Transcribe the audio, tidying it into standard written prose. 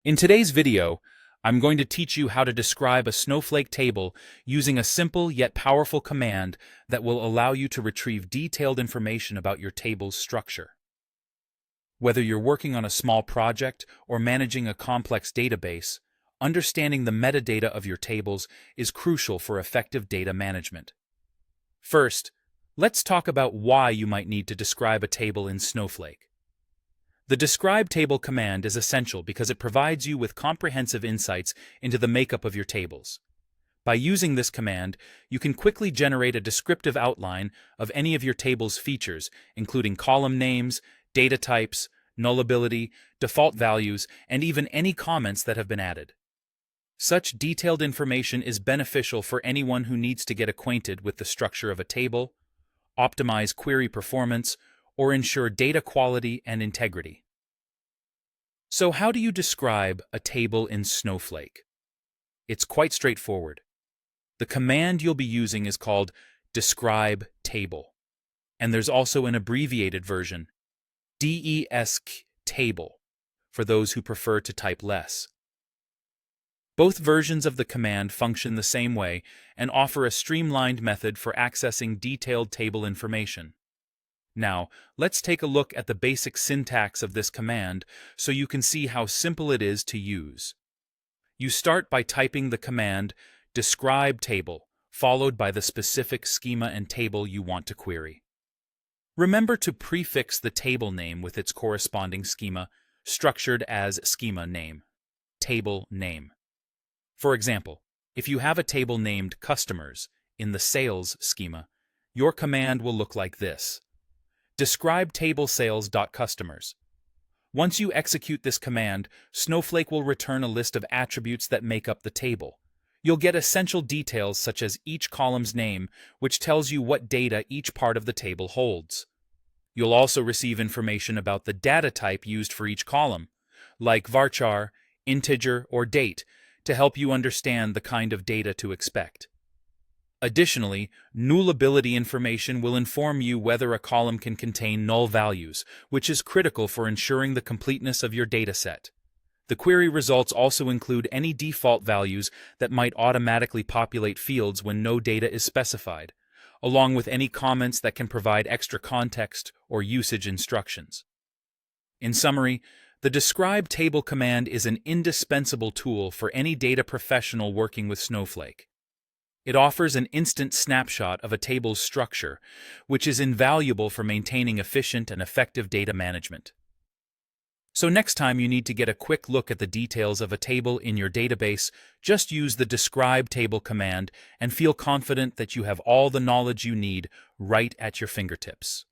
In today's video, I'm going to teach you how to describe a Snowflake table using a simple yet powerful command that will allow you to retrieve detailed information about your table's structure. Whether you're working on a small project or managing a complex database, understanding the metadata of your tables is crucial for effective data management. First, let's talk about why you might need to describe a table in Snowflake. The describe table command is essential because it provides you with comprehensive insights into the makeup of your tables. By using this command, you can quickly generate a descriptive outline of any of your table's features, including column names, data types, nullability, default values, and even any comments that have been added. Such detailed information is beneficial for anyone who needs to get acquainted with the structure of a table, optimize query performance, or ensure data quality and integrity. So how do you describe a table in Snowflake? It's quite straightforward. The command you'll be using is called describe table, and there's also an abbreviated version, DESC table, for those who prefer to type less. Both versions of the command function the same way and offer a streamlined method for accessing detailed table information. Now, let's take a look at the basic syntax of this command so you can see how simple it is to use. You start by typing the command describe table, followed by the specific schema and table you want to query. Remember to prefix the table name with its corresponding schema, structured as schema name, table name. For example, if you have a table named customers in the sales schema, your command will look like this. Describe table sales.customers. Once you execute this command, Snowflake will return a list of attributes that make up the table. You'll get essential details such as each column's name, which tells you what data each part of the table holds. You'll also receive information about the data type used for each column, like varchar, integer, or date, to help you understand the kind of data to expect. Additionally, nullability information will inform you whether a column can contain null values, which is critical for ensuring the completeness of your dataset. The query results also include any default values that might automatically populate fields when no data is specified, along with any comments that can provide extra context or usage instructions. In summary, the describe table command is an indispensable tool for any data professional working with Snowflake. It offers an instant snapshot of a table's structure, which is invaluable for maintaining efficient and effective data management. So next time you need to get a quick look at the details of a table in your database, just use the describe table command and feel confident that you have all the knowledge you need right at your fingertips.